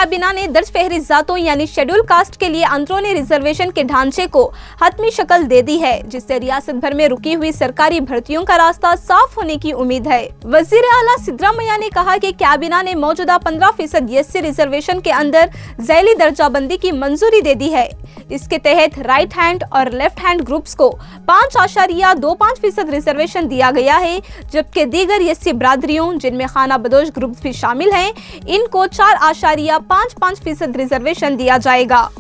कैबिना ने दर्ज फहरिस्त जातों यानी शेड्यूल कास्ट के लिए अंदरूनी रिजर्वेशन के ढांचे को हतमी शक्ल दे दी है, जिससे रियासत भर में रुकी हुई सरकारी भर्तियों का रास्ता साफ होने की उम्मीद है। वजीर आला सिद्धरामैया ने कहा कि कैबिना ने मौजूदा 15% एससी रिजर्वेशन के अंदर ज़ैली दर्जाबंदी की मंजूरी दे दी है। इसके तहत राइट हैंड और लेफ्ट हैंड ग्रुप्स को 5.25% रिजर्वेशन दिया गया है, जबकि दीगर एससी बरादरियों जिनमें खाना बदोश ग्रुप भी शामिल हैं, इनको 4.55% रिजर्वेशन दिया जाएगा।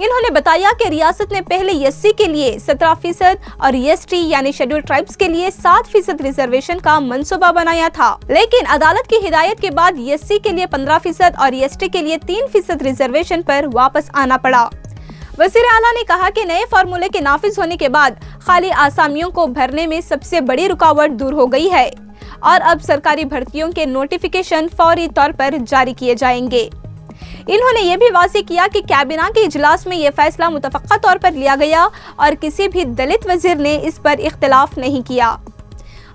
इन्होंने बताया कि रियासत ने पहले एससी के लिए 17% और एसटी यानी शेड्यूल ट्राइब्स के लिए 7% रिजर्वेशन का मंसूबा बनाया था, लेकिन अदालत की हिदायत के बाद एससी के लिए 15% और एसटी के लिए 3% रिजर्वेशन पर वापस आना पड़ा। वज़ीर आला ने कहा कि नए फार्मूले के नाफिज होने के बाद खाली आसामियों को भरने में सबसे बड़ी रुकावट दूर हो गई है और अब सरकारी भर्तियों के नोटिफिकेशन फौरी तौर पर जारी किए जाएंगे। इन्होंने ये भी वाज़ेह किया कि कैबिना के इजलास में ये फैसला मुतफ़क्का तौर पर लिया गया और किसी भी दलित वज़ीर ने इस पर इख्तिलाफ नहीं किया।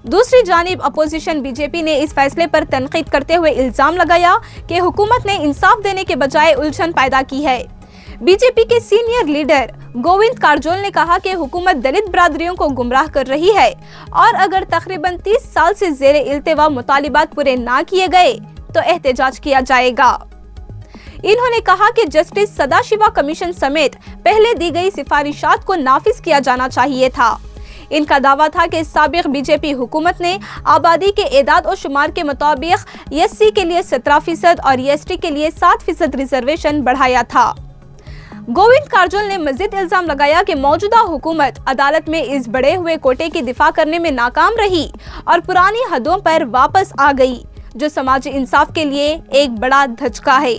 दूसरी जानिब अपोजिशन बीजेपी ने इस फैसले पर तनकीद करते हुए इल्जाम लगाया कि हुकूमत ने इंसाफ देने के बजाय उलझन पैदा की है। बीजेपी के सीनियर लीडर गोविंद कारजोल ने कहा कि हुकूमत दलित बरादरियों को गुमराह कर रही है और अगर तकरीबन 30 साल से ज़ेरे इल्तिवा मुतालिबात पूरे ना किए गए तो एहतजाज किया जाएगा। इन्होंने कहा कि जस्टिस सदाशिवा कमीशन समेत पहले दी गई सिफारिशात को नाफिज किया जाना चाहिए था। इनका दावा था कि साबिक बीजेपी हुकूमत ने आबादी के एदाद और शुमार के मुताबिक एससी के लिए 17% और एसटी के लिए 7% रिजर्वेशन बढ़ाया था। गोविंद कारजोल ने मजीद इल्जाम लगाया कि मौजूदा हुकूमत अदालत में इस बढ़े हुए कोटे की दिफा करने में नाकाम रही और पुरानी हदों पर वापस आ गई, जो समाजी इंसाफ के लिए एक बड़ा धचका है।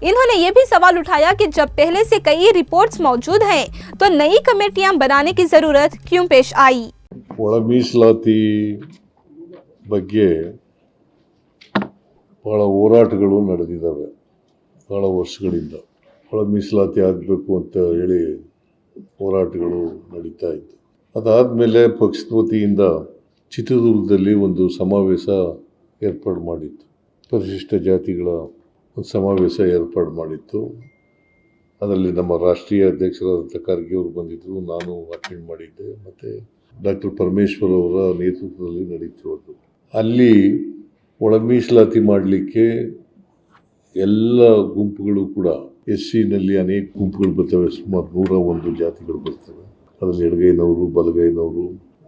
इन्होंने ये भी सवाल उठाया कि जब पहले से कई रिपोर्ट्स मौजूद हैं तो नई कमेटियां बनाने की जरूरत क्यों पेश आई। ಒಳ ಮೀಸಲಾತಿ ಬಗ್ಗೆ ಬಹಳ ಹೋರಾಟಗಳು ನಡೆದಿದ್ದಾವೆ ಬಹಳ ವರ್ಷಗಳಿಂದ। ಒಳ ಮೀಸಲಾತಿ ಆಗಬೇಕು ಅಂತ ಹೇಳಿ ಹೋರಾಟಗಳು ನಡೀತಾ ಇತ್ತು। ಅದಾದಮೇಲೆ ಪಕ್ಷದ ವತಿಯಿಂದ ಚಿತ್ರದುರ್ಗದಲ್ಲಿ ಒಂದು ಸಮಾವೇಶ ಏರ್ಪಾಡು ಮಾಡಿತ್ತು, ಪರಿಶಿಷ್ಟ ಜಾತಿಗಳ ಒಂದು ಸಮಾವೇಶ ಏರ್ಪಾಡು ಮಾಡಿತ್ತು। ಅದರಲ್ಲಿ ನಮ್ಮ ರಾಷ್ಟ್ರೀಯ ಅಧ್ಯಕ್ಷರಾದಂಥ ಖರ್ಗೆ ಅವರು ಬಂದಿದ್ದರು, ನಾನು ಅಟೆಂಡ್ ಮಾಡಿದ್ದೆ, ಮತ್ತು ಡಾಕ್ಟರ್ ಪರಮೇಶ್ವರ್ ಅವರ ನೇತೃತ್ವದಲ್ಲಿ ನಡೀತಿರೋದು। ಅಲ್ಲಿ ಒಳ ಮೀಸಲಾತಿ ಮಾಡಲಿಕ್ಕೆ ಎಲ್ಲ ಗುಂಪುಗಳು ಕೂಡ ಎಸ್ಸಿನಲ್ಲಿ ಅನೇಕ ಗುಂಪುಗಳು ಬರ್ತವೆ, ಸುಮಾರು 101 ಜಾತಿಗಳು ಬರ್ತವೆ। ಅದರಲ್ಲಿ ಎಡಗೈನವರು, ಬಲಗೈನವರು,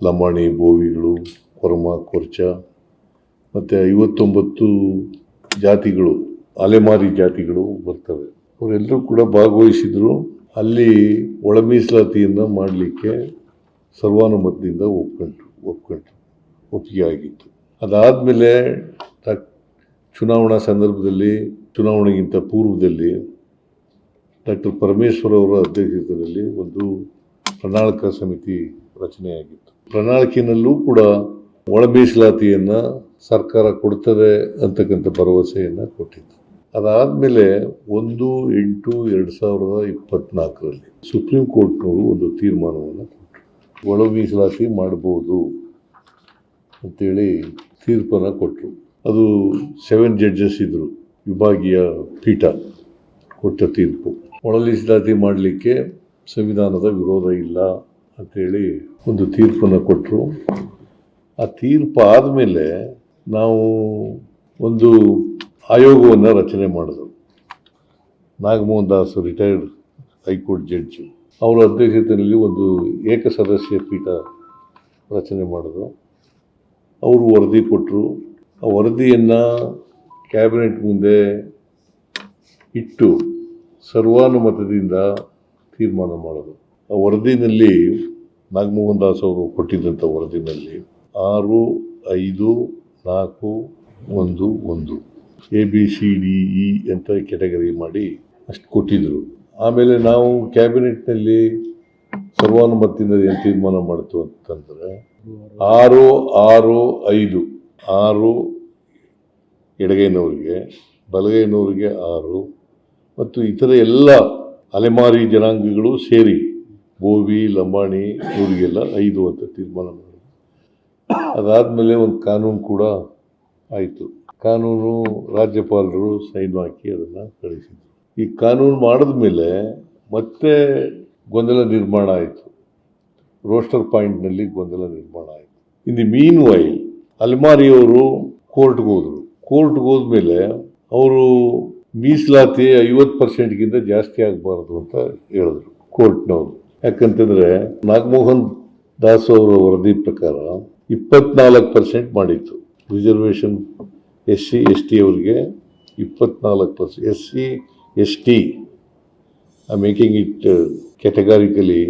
ಲಂಬಾಣಿ, ಬೋವಿಗಳು, ಕೊರಮ, ಕೊರ್ಚ ಮತ್ತು 59 ಜಾತಿಗಳು, ಅಲೆಮಾರಿ ಜಾತಿಗಳು ಬರ್ತವೆ। ಅವರೆಲ್ಲರೂ ಕೂಡ ಭಾಗವಹಿಸಿದ್ರು। ಅಲ್ಲಿ ಒಳ ಮೀಸಲಾತಿಯನ್ನು ಮಾಡಲಿಕ್ಕೆ ಸರ್ವಾನುಮತದಿಂದ ಒಪ್ಪಿಗೆ ಆಗಿತ್ತು। ಅದಾದಮೇಲೆ ಚುನಾವಣಾ ಸಂದರ್ಭದಲ್ಲಿ, ಚುನಾವಣೆಗಿಂತ ಪೂರ್ವದಲ್ಲಿ ಡಾಕ್ಟರ್ ಪರಮೇಶ್ವರ್ ಅವರ ಅಧ್ಯಕ್ಷತೆಯಲ್ಲಿ ಒಂದು ಪ್ರಣಾಳಿಕಾ ಸಮಿತಿ ರಚನೆಯಾಗಿತ್ತು। ಪ್ರಣಾಳಿಕೆಯಲ್ಲೂ ಕೂಡ ಒಳ ಮೀಸಲಾತಿಯನ್ನು ಸರ್ಕಾರ ಕೊಡ್ತದೆ ಅಂತಕ್ಕಂಥ ಭರವಸೆಯನ್ನು ಕೊಟ್ಟಿತ್ತು। ಅದಾದಮೇಲೆ 1/8/2024 ಸುಪ್ರೀಂ ಕೋರ್ಟ್ನವರು ಒಂದು ತೀರ್ಮಾನವನ್ನು ಕೊಟ್ಟರು, ಒಳ ಮೀಸಲಾತಿ ಮಾಡ್ಬೋದು ಅಂತೇಳಿ ತೀರ್ಪನ್ನು ಕೊಟ್ಟರು। ಅದು 7 ಜಡ್ಜಸ್ ಇದ್ದರು, ವಿಭಾಗೀಯ ಪೀಠ ಕೊಟ್ಟ ತೀರ್ಪು। ಒಳ ಮೀಸಲಾತಿ ಮಾಡಲಿಕ್ಕೆ ಸಂವಿಧಾನದ ವಿರೋಧ ಇಲ್ಲ ಅಂಥೇಳಿ ಒಂದು ತೀರ್ಪನ್ನು ಕೊಟ್ಟರು। ಆ ತೀರ್ಪು ಆದಮೇಲೆ ನಾವು ಒಂದು ಆಯೋಗವನ್ನು ರಚನೆ ಮಾಡಿದ್ರು। Nagamohan Das retired high court judge ಅವರ ಅಧ್ಯಕ್ಷತೆಯಲ್ಲಿ ಒಂದು ಏಕಸದಸ್ಯ ಪೀಠ ರಚನೆ ಮಾಡಿದ್ರು। ಅವರು ವರದಿ ಕೊಟ್ಟರು। ಆ ವರದಿಯನ್ನು ಕ್ಯಾಬಿನೆಟ್ ಮುಂದೆ ಇಟ್ಟು ಸರ್ವಾನುಮತದಿಂದ ತೀರ್ಮಾನ ಮಾಡೋದು। ಆ ವರದಿನಲ್ಲಿ ನಾಗಮೋಹನ್ ದಾಸ್ ಅವರು ಕೊಟ್ಟಿದ್ದಂಥ ವರದಿನಲ್ಲಿ 6-5-4-1-1 ABCDE ಅಂತ ಕ್ಯಾಟಗರಿ ಮಾಡಿ ಅಷ್ಟು ಕೊಟ್ಟಿದ್ದರು। ಆಮೇಲೆ ನಾವು ಕ್ಯಾಬಿನೆಟ್ನಲ್ಲಿ ಸರ್ವಾನುಮತದಿಂದ ಏನು ತೀರ್ಮಾನ ಮಾಡ್ತು ಅಂತಂದರೆ 6-6-5 6 ಎಡಗೈನವರಿಗೆ, ಬಲಗೈನವರಿಗೆ 6 ಮತ್ತು ಇತರ ಎಲ್ಲ ಅಲೆಮಾರಿ ಜನಾಂಗಗಳು ಸೇರಿ ಬೋವಿ, ಲಂಬಾಣಿ ಇವರಿಗೆಲ್ಲ 5 ಅಂತ ತೀರ್ಮಾನ ಮಾಡಿದ್ರು। ಅದಾದಮೇಲೆ ಒಂದು ಕಾನೂನು ಕೂಡ ಆಯಿತು, ಕಾನೂನು ರಾಜ್ಯಪಾಲರು ಸೈನ್ ಹಾಕಿ ಅದನ್ನು ಕಳಿಸಿದ್ರು. ಈ ಕಾನೂನು ಮಾಡಿದ ಮೇಲೆ ಮತ್ತೆ ಗೊಂದಲ ನಿರ್ಮಾಣ ಆಯಿತು. ರೋಸ್ಟರ್ ಪಾಯಿಂಟ್ನಲ್ಲಿ ಗೊಂದಲ ನಿರ್ಮಾಣ ಆಯಿತು. ಇನ್ ದಿ ಮೀನ್ ವೈಲ್ ಅಲ್ಮಾರಿಯವರು ಕೋರ್ಟ್ಗೆ ಹೋದರು. ಕೋರ್ಟ್ಗೆ ಹೋದ್ಮೇಲೆ ಅವರು ಮೀಸಲಾತಿ 50%ಗಿಂತ ಜಾಸ್ತಿ ಆಗಬಾರ್ದು ಅಂತ ಹೇಳಿದ್ರು ಕೋರ್ಟ್ನವರು. ಯಾಕಂತಂದರೆ ನಾಗಮೋಹನ್ ದಾಸ್ ಅವರ ವರದಿ ಪ್ರಕಾರ 24% ಮಾಡಿತ್ತು ರಿಸರ್ವೇಷನ್. SC/ST ಅವರಿಗೆ 24%. SC/ST ಮೇಕಿಂಗ್ ಇಟ್ ಕ್ಯಾಟಗಾರಿಕಲಿ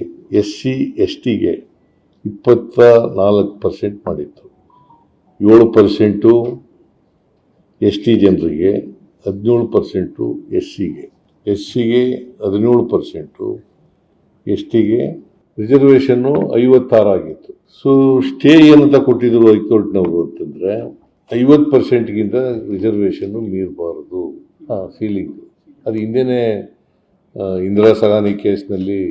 SC/STಗೆ 24% ಮಾಡಿತ್ತು. 7% ST ಜನರಿಗೆ, 17% SCಗೆ. SCಗೆ 17%, STಗೆ ರಿಸರ್ವೇಷನ್ನು 56 ಆಗಿತ್ತು. ಸೊ ಸ್ಟೇ ಏನಂತ ಕೊಟ್ಟಿದ್ರು ಹೈಕೋರ್ಟ್ನವರು ಅಂತಂದರೆ 50%ಗಿಂತ ರಿಸರ್ವೇಷನ್ನು ಮೀರಬಾರದು. ಸೀಲಿಂಗ್ ಅದು ಹಿಂದೆನೇ ಇಂದಿರಾ ಸಹಾನಿ ಕೇಸ್ನಲ್ಲಿ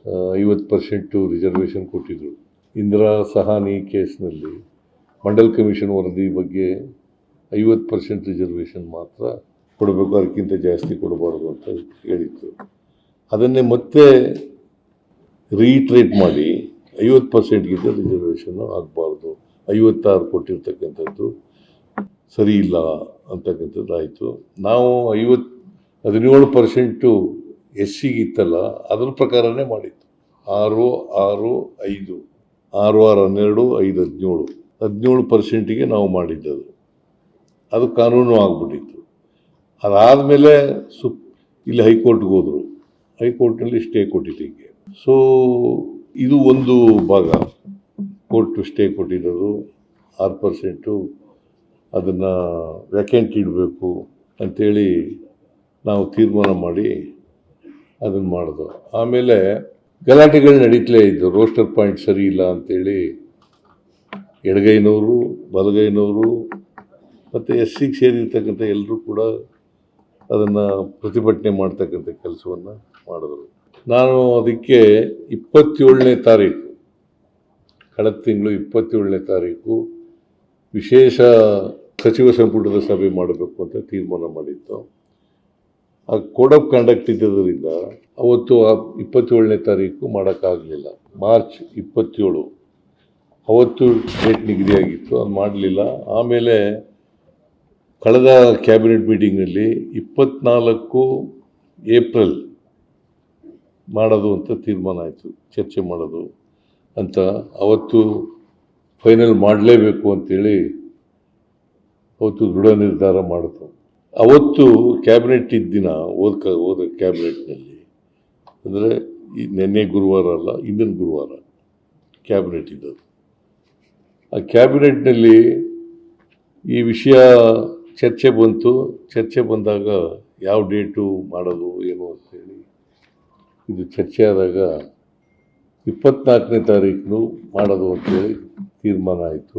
50% ರಿಸರ್ವೇಷನ್ ಕೊಟ್ಟಿದ್ರು. ಇಂದಿರಾ ಸಹಾನಿ ಕೇಸ್ನಲ್ಲಿ ಮಂಡಲ್ ಕಮಿಷನ್ ವರದಿ ಬಗ್ಗೆ 50% ರಿಸರ್ವೇಷನ್ ಮಾತ್ರ ಕೊಡಬೇಕು, ಅದಕ್ಕಿಂತ ಜಾಸ್ತಿ ಕೊಡಬಾರ್ದು ಅಂತ ಹೇಳಿತ್ತು. ಅದನ್ನೇ ಮತ್ತೆ ರೀಟ್ರೇಟ್ ಮಾಡಿ 50%ಗಿಂತ ರಿಸರ್ವೇಷನ್ನು ಆಗಬಾರ್ದು, 56 ಕೊಟ್ಟಿರ್ತಕ್ಕಂಥದ್ದು ಸರಿ ಇಲ್ಲ ಅಂತಕ್ಕಂಥದ್ದು ಆಯಿತು. ನಾವು 17% SCಗಿತ್ತಲ್ಲ ಅದ್ರ ಪ್ರಕಾರನೇ ಮಾಡಿತ್ತು. 6, 6, 5, 6, 6, 12, 5, 17, 17%ಗೆ ನಾವು ಮಾಡಿದ್ದದು. ಅದು ಕಾನೂನು ಆಗಿಬಿಟ್ಟಿತ್ತು. ಅದಾದಮೇಲೆ ಇಲ್ಲಿ ಹೈಕೋರ್ಟ್ಗೆ ಹೋದರು. ಹೈಕೋರ್ಟ್ನಲ್ಲಿ ಸ್ಟೇ ಕೊಟ್ಟಿದ್ದಕ್ಕೆ. ಸೊ ಇದು ಒಂದು ಭಾಗ. ಕೋರ್ಟು ಸ್ಟೇ ಕೊಟ್ಟಿರೋದು 6% ಅದನ್ನು ವ್ಯಾಕೆಂಟ್ ಇಡಬೇಕು ಅಂಥೇಳಿ ನಾವು ತೀರ್ಮಾನ ಮಾಡಿ ಅದನ್ನು ಮಾಡಿದ್ರು. ಆಮೇಲೆ ಗಲಾಟೆಗಳು ನಡೀತಲೇ ಇದ್ದು. ರೋಸ್ಟರ್ ಪಾಯಿಂಟ್ ಸರಿ ಇಲ್ಲ ಅಂಥೇಳಿ ಎಡಗೈನವರು, ಬಲಗೈನವರು ಮತ್ತು SCಗೆ ಸೇರಿರ್ತಕ್ಕಂಥ ಎಲ್ಲರೂ ಕೂಡ ಅದನ್ನು ಪ್ರತಿಭಟನೆ ಮಾಡ್ತಕ್ಕಂಥ ಕೆಲಸವನ್ನು ಮಾಡಿದ್ರು. ನಾನು ಅದಕ್ಕೆ 27ನೇ ತಾರೀಕು, ಕಳೆದ ತಿಂಗಳು 27ನೇ ತಾರೀಕು ವಿಶೇಷ ಸಚಿವ ಸಂಪುಟದ ಸಭೆ ಮಾಡಬೇಕು ಅಂತ ತೀರ್ಮಾನ ಮಾಡಿತ್ತು. ಆ ಕೋಡ್ ಆಫ್ ಕಂಡಕ್ಟ್ ಇದ್ದರಿಂದ ಅವತ್ತು 27ನೇ ತಾರೀಕು ಮಾಡೋಕ್ಕಾಗಲಿಲ್ಲ. ಮಾರ್ಚ್ 27 ಅವತ್ತು ಡೇಟ್ ನಿಗದಿಯಾಗಿತ್ತು, ಅದು ಮಾಡಲಿಲ್ಲ. ಆಮೇಲೆ ಕಳೆದ ಕ್ಯಾಬಿನೆಟ್ ಮೀಟಿಂಗ್ನಲ್ಲಿ 24 ಏಪ್ರಿಲ್ ಮಾಡೋದು ಅಂತ ತೀರ್ಮಾನ ಆಯಿತು, ಚರ್ಚೆ ಮಾಡೋದು ಅಂತ. ಅವತ್ತು ಫೈನಲ್ ಮಾಡಲೇಬೇಕು ಅಂತೇಳಿ ಅವತ್ತು ದೃಢ ನಿರ್ಧಾರ ಮಾಡಿತು. ಅವತ್ತು ಕ್ಯಾಬಿನೆಟ್ ಇದ್ದ ದಿನ ಹೋದ ಕ್ಯಾಬಿನೆಟ್ನಲ್ಲಿ, ಅಂದರೆ ನಿನ್ನೆ ಗುರುವಾರ ಅಲ್ಲ, ಇಂದಿನ ಗುರುವಾರ ಕ್ಯಾಬಿನೆಟ್ ಇದ್ದದ್ದು. ಆ ಕ್ಯಾಬಿನೆಟ್ನಲ್ಲಿ ಈ ವಿಷಯ ಚರ್ಚೆ ಬಂತು. ಚರ್ಚೆ ಬಂದಾಗ ಯಾವ ಡೇಟು ಮಾಡೋದು ಏನು ಅಂತೇಳಿ ಇದು ಚರ್ಚೆ ಆದಾಗ 24ನೇ ತಾರೀಕು ಮಾಡೋದು ಅಂತೇಳಿ ತೀರ್ಮಾನ ಆಯಿತು.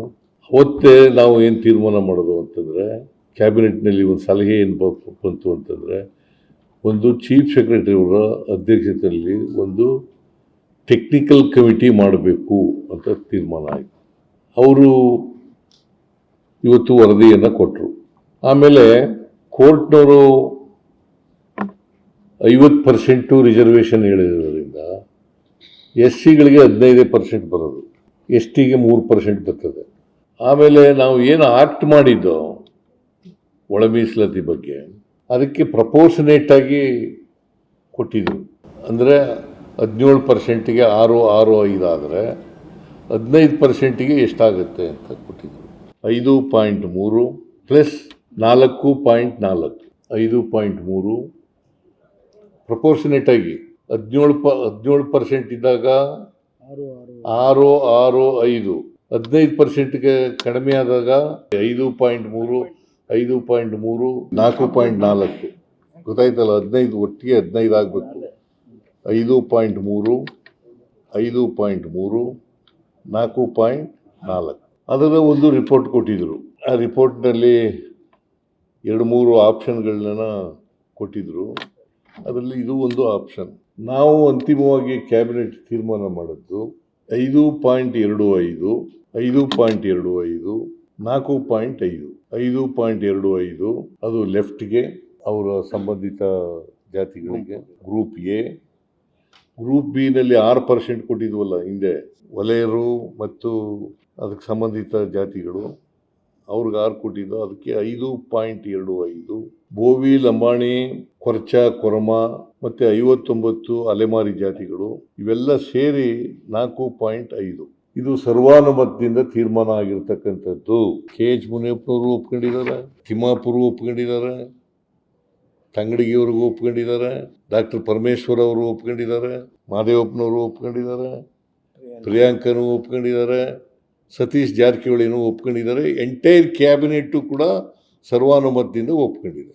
ಅವತ್ತೇ ನಾವು ಏನು ತೀರ್ಮಾನ ಮಾಡೋದು ಅಂತಂದರೆ, ಕ್ಯಾಬಿನೆಟ್ನಲ್ಲಿ ಒಂದು ಸಲಹೆ ಏನು ಬಂತು ಅಂತಂದರೆ, ಒಂದು ಚೀಫ್ ಸೆಕ್ರೆಟರಿ ಅವರ ಅಧ್ಯಕ್ಷತೆಯಲ್ಲಿ ಒಂದು ಟೆಕ್ನಿಕಲ್ ಕಮಿಟಿ ಮಾಡಬೇಕು ಅಂತ ತೀರ್ಮಾನ ಆಯಿತು. ಅವರು ಇವತ್ತು ವರದಿಯನ್ನು ಕೊಟ್ಟರು. ಆಮೇಲೆ ಕೋರ್ಟ್ನವರು 50% ರಿಸರ್ವೇಷನ್ ಹೇಳಿರೋದ್ರಿಂದ SCಗಳಿಗೆ 15% ಬರೋದು, STಗೆ 3% ಬರ್ತದೆ. ಆಮೇಲೆ ನಾವು ಏನು ಆಕ್ಟ್ ಮಾಡಿದ್ದೋ ಒಳ ಮೀಸಲಾತಿ ಬಗ್ಗೆ, ಅದಕ್ಕೆ ಪ್ರಪೋರ್ಷನೇಟಾಗಿ ಕೊಟ್ಟಿದ್ರು. ಅಂದರೆ 17%ಗೆ 6, 6, 5 ಆದರೆ 15%ಗೆ ಎಷ್ಟಾಗುತ್ತೆ ಅಂತ ಕೊಟ್ಟಿದ್ರು. 5.3 ಪ್ಲಸ್ 4.4, 5.3 ಪ್ರಪೋರ್ಷನೇಟಾಗಿ 17% ಇದ್ದಾಗ 6, 6, 5, 15%ಗೆ ಕಡಿಮೆ ಆದಾಗ 5.3, 5.3, 4.4 ಗೊತ್ತಾಯ್ತಲ್ಲ. 15 ಒಟ್ಟಿಗೆ 15 ಆಗಬೇಕು. 5.3, 5.3, 4.4 ಅದರ ಒಂದು ರಿಪೋರ್ಟ್ ಕೊಟ್ಟಿದ್ದರು. ಆ ರಿಪೋರ್ಟ್ನಲ್ಲಿ 2-3 ಆಪ್ಷನ್ಗಳನ್ನ ಕೊಟ್ಟಿದ್ದರು. ಅದರಲ್ಲಿ ಇದು ಒಂದು ಆಪ್ಷನ್. ನಾವು ಅಂತಿಮವಾಗಿ ಕ್ಯಾಬಿನೆಟ್ ತೀರ್ಮಾನ ಮಾಡಿದ್ದು 5.25, 5.25, 4.5 5.25 ಅದು ಲೆಫ್ಟ್ಗೆ ಅವರ ಸಂಬಂಧಿತ ಜಾತಿಗಳಿಗೆ ಗ್ರೂಪ್ ಎ. ಗ್ರೂಪ್ ಬಿ ನಲ್ಲಿ 6% ಕೊಟ್ಟಿದ್ವಲ್ಲ ಹಿಂದೆ, ವಲಯರು ಮತ್ತು ಅದಕ್ಕೆ ಸಂಬಂಧಿತ ಜಾತಿಗಳು, ಅವ್ರಿಗೆ 6 ಕೊಟ್ಟಿದ್ದು, ಅದಕ್ಕೆ 5.25. ಬೋವಿ, ಲಂಬಾಣಿ, ಕೊರ್ಚ, ಕೊರಮ ಮತ್ತು 59 ಅಲೆಮಾರಿ ಜಾತಿಗಳು, ಇವೆಲ್ಲ ಸೇರಿ 4.5. ಇದು ಸರ್ವಾನುಮತದಿಂದ ತೀರ್ಮಾನ ಆಗಿರ್ತಕ್ಕಂಥದ್ದು. KH ಮುನಿಯಪ್ಪನವರು ಒಪ್ಕೊಂಡಿದ್ದಾರೆ, ತಿಮ್ಮಾಪುರ ಒಪ್ಕೊಂಡಿದ್ದಾರೆ, ತಂಗಡಿಗೆಯವ್ರಿಗೂ ಒಪ್ಕೊಂಡಿದ್ದಾರೆ, ಡಾಕ್ಟರ್ ಪರಮೇಶ್ವರ್ ಅವರು ಒಪ್ಕೊಂಡಿದ್ದಾರೆ, ಮಾದೇವಪ್ಪನವರು ಒಪ್ಕೊಂಡಿದ್ದಾರೆ, ಪ್ರಿಯಾಂಕನೂ ಒಪ್ಕೊಂಡಿದ್ದಾರೆ, ಸತೀಶ್ ಜಾರಕಿಹೊಳಿನೂ ಒಪ್ಕೊಂಡಿದ್ದಾರೆ. ಎಂಟೈರ್ ಕ್ಯಾಬಿನೆಟ್ಟು ಕೂಡ ಸರ್ವಾನುಮತದಿಂದ ಒಪ್ಕೊಂಡಿದೆ.